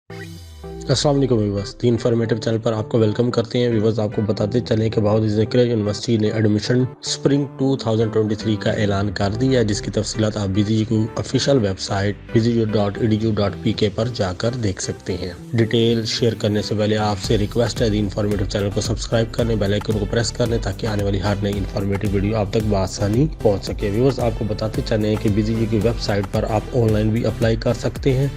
अस्सलाम वालेकुम व्यूअर्स, दी informative channel पर आपको वेलकम करते हैं। व्यूअर्स, आपको बताते चलें कि बहुत ज़िक्र यूनिवर्सिटी ने एडमिशन स्प्रिंग 2023 का ऐलान कर दिया है, जिसकी तफसीलात आप बीजीयू की ऑफिशियल वेबसाइट bzu.edu.pk पर जाकर देख सकते हैं। डिटेल शेयर करने से पहले आपसे रिक्वेस्ट है दी इन्फॉर्मेटिव चैनल को सब्सक्राइब करने, बेल आइकन को प्रेस करने, ताकि आने वाली हर नई इन्फॉर्मेटिव वीडियो आप तक बआसानी पहुँच सके। व्यूअर्स, आपको बताते चलें कि बीजीयू की वेबसाइट पर आप ऑनलाइन भी अप्लाई कर सकते हैं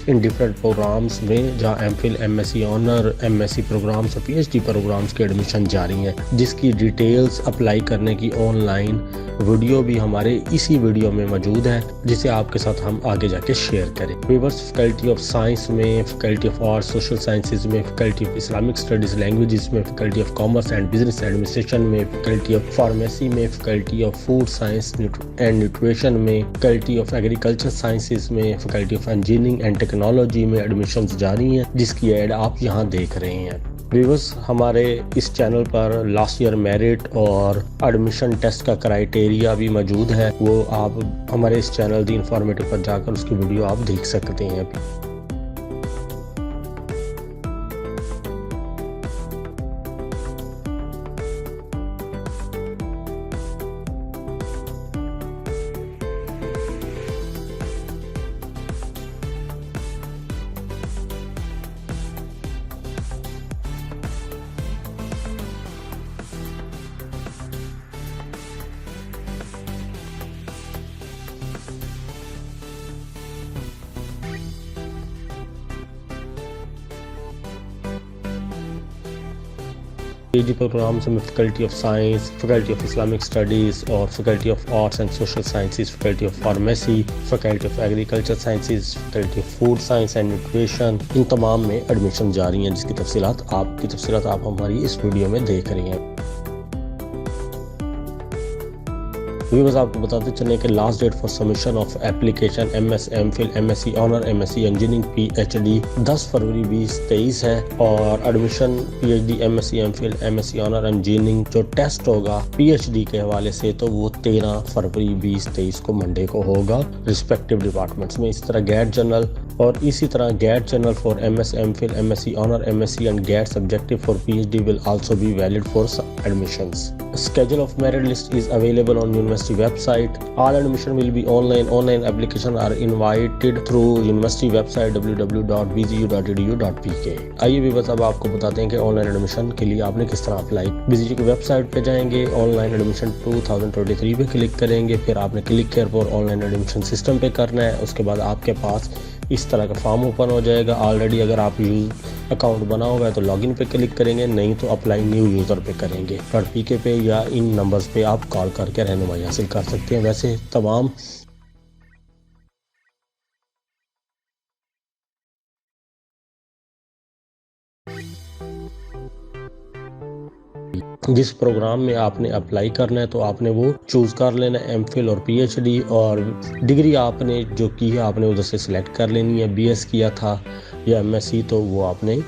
इन डिफरेंट प्रोग्राम्स में, जहाँ MPhil, MSc honour, MSc programs और पीएचडी प्रोग्राम्स के एडमिशन जारी हैं, जिसकी डिटेल्स अप्लाई करने की ऑनलाइन वीडियो भी हमारे इसी वीडियो में मौजूद है, जिसे आपके साथ हम आगे जाके शेयर करें। व्यूअर्स, फैकल्टी ऑफ साइंस में, faculty of arts social sciences में, faculty of Islamic studies languages में, faculty of commerce and business administration में, फैकल्टी ऑफ फार्मेसी में, faculty of food science and nutrition में, फैकल्टी ऑफ एग्रीकल्चर साइंसिस में, faculty of engineering and technology में admissions जारी हैं, जिसकी ऐड आप यहाँ देख रहे हैं। व्यूअर्स, हमारे इस चैनल पर लास्ट ईयर मेरिट और एडमिशन टेस्ट का क्राइटेरिया भी मौजूद है, वो आप हमारे इस चैनल दी इन्फॉर्मेटिव पर जाकर उसकी वीडियो आप देख सकते हैं। पीजी प्रोग्राम्स में faculty of science, faculty of Islamic studies और faculty of arts and social sciences, faculty of pharmacy, faculty of agriculture sciences, faculty of food science and nutrition, इन तमाम में एडमिशन जारी हैं, जिसकी तफसीलात आप हमारी इस वीडियो में देख रही हैं। व्यूअर्स, आपको बताते चलें कि last date for submission of application MS, MPhil, MSc honour, MSc engineering, PhD 10 फरवरी 2023 है, और admission PhD, MSc, MPhil, MSc honour engineering जो टेस्ट होगा पीएचडी के हवाले से, तो वो 13 फरवरी 2023 को मंडे को होगा रिस्पेक्टिव डिपार्टमेंट्स में। इस तरह गैट जनरल और इसी तरह GAT general for MS, MPhil, MSc honour, MSc and GAT subjective for PhD will also be valid for admissions. Schedule of merit list is available on university website. All admission will be online. Online application are invited through university website www.bzu.edu.pk. आइए भी बस अब आपको बताते हैं कि online admission के लिए आपने किस तरह अप्लाई। बीजीयू की वेबसाइट पे जाएंगे, ऑनलाइन एडमिशन 2023 पे क्लिक करेंगे, फिर आपने click care for online admission system पे करना है। उसके बाद आपके पास इस तरह का फॉर्म ओपन हो जाएगा। ऑलरेडी अगर आप अकाउंट बना हुआ है तो लॉगिन पे क्लिक करेंगे, नहीं तो अप्लाई न्यू यूज़र पे करेंगे। पीके पे या इन नंबर्स पे आप कॉल करके रहनुमाई हासिल कर सकते हैं। वैसे तमाम जिस प्रोग्राम में आपने अप्लाई करना है तो आपने वो चूज़ कर लेना है, एमफिल और पीएचडी, और डिग्री आपने जो की है आपने उधर से सिलेक्ट कर लेनी है। बीएस किया था या एमएससी, तो वो आपने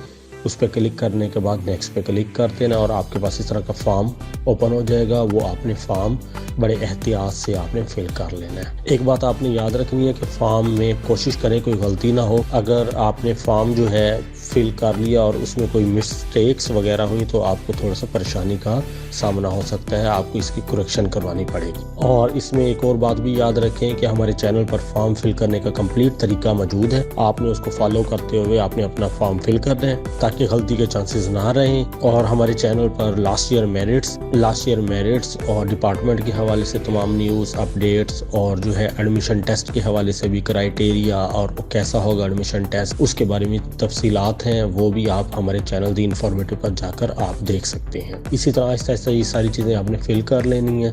उस पर क्लिक करने के बाद नेक्स्ट पे क्लिक कर देना, और आपके पास इस तरह का फॉर्म ओपन हो जाएगा। वो आपने फॉर्म बड़े एहतियात से आपने फिल कर लेना है। एक बात आपने याद रखनी है कि फॉर्म में कोशिश करें कोई गलती ना हो। अगर आपने फॉर्म जो है फिल कर लिया और उसमें कोई मिस्टेक्स वगैरह हुई तो आपको थोड़ा सा परेशानी का सामना हो सकता है, आपको इसकी करेक्शन करवानी पड़ेगी। और इसमें एक और बात भी याद रखें कि हमारे चैनल पर फॉर्म फिल करने का कंप्लीट तरीका मौजूद है, आपने उसको फॉलो करते हुए आपने अपना फॉर्म फिल करना है ताकि गलती के चांसेस ना रहें। और हमारे चैनल पर लास्ट ईयर मेरिट्स और डिपार्टमेंट के हवाले से तमाम न्यूज़ अपडेट्स, और जो है एडमिशन टेस्ट के हवाले से भी क्राइटेरिया और कैसा होगा एडमिशन टेस्ट, उसके बारे में तफसीलात हैं, वो भी आप हमारे चैनल दी इन्फॉर्मेटिव पर जाकर आप देख सकते हैं। इसी तरह आहिस्ता आहिस्ता ये सारी चीज़ें आपने फिल कर लेनी है।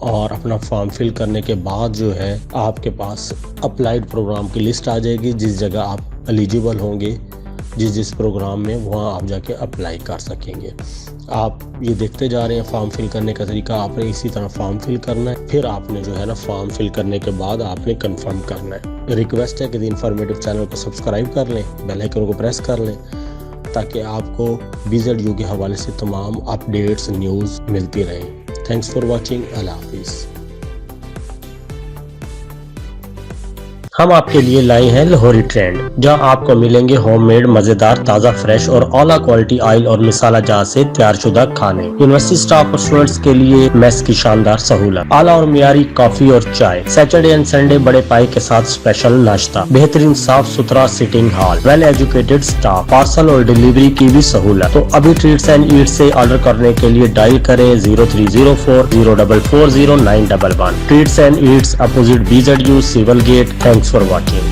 और अपना फॉर्म फिल करने के बाद जो है आपके पास अप्लाइड प्रोग्राम की लिस्ट आ जाएगी। जिस जगह आप एलिजिबल होंगे, जिस प्रोग्राम में, वहाँ आप जाके अप्लाई कर सकेंगे। आप ये देखते जा रहे हैं फॉर्म फिल करने का तरीका। आपने इसी तरह फॉर्म फिल करना है, फिर आपने जो है ना फॉर्म फिल करने के बाद आपने कंफर्म करना है। रिक्वेस्ट है कि द इन्फॉर्मेटिव चैनल को सब्सक्राइब कर लें, बेल आइकन को प्रेस कर लें, ताकि आपको BZU के हवाले से तमाम अपडेट्स न्यूज़ मिलती रहें। Thanks for watching. अल्लाह हाफिज़। हम आपके लिए लाए हैं लाहौरी ट्रेंड, जहां आपको मिलेंगे होममेड मजेदार ताज़ा फ्रेश और आला क्वालिटी ऑयल और मसाला जहां से तैयार शुदा खाने। यूनिवर्सिटी स्टाफ और स्टूडेंट्स के लिए मेस की शानदार सहूलत, आला और मियारी कॉफी और चाय, सैटरडे एंड संडे बड़े पाई के साथ स्पेशल नाश्ता, बेहतरीन साफ सुथरा sitting hall, well educated staff, parcel और डिलीवरी की भी सहूलत। तो अभी ट्रीट्स एंड ईट्स से ऑर्डर करने के लिए डायल करें 0304 044 0911। Treats and Eats opposite BZU civil gate. Thanks for watching.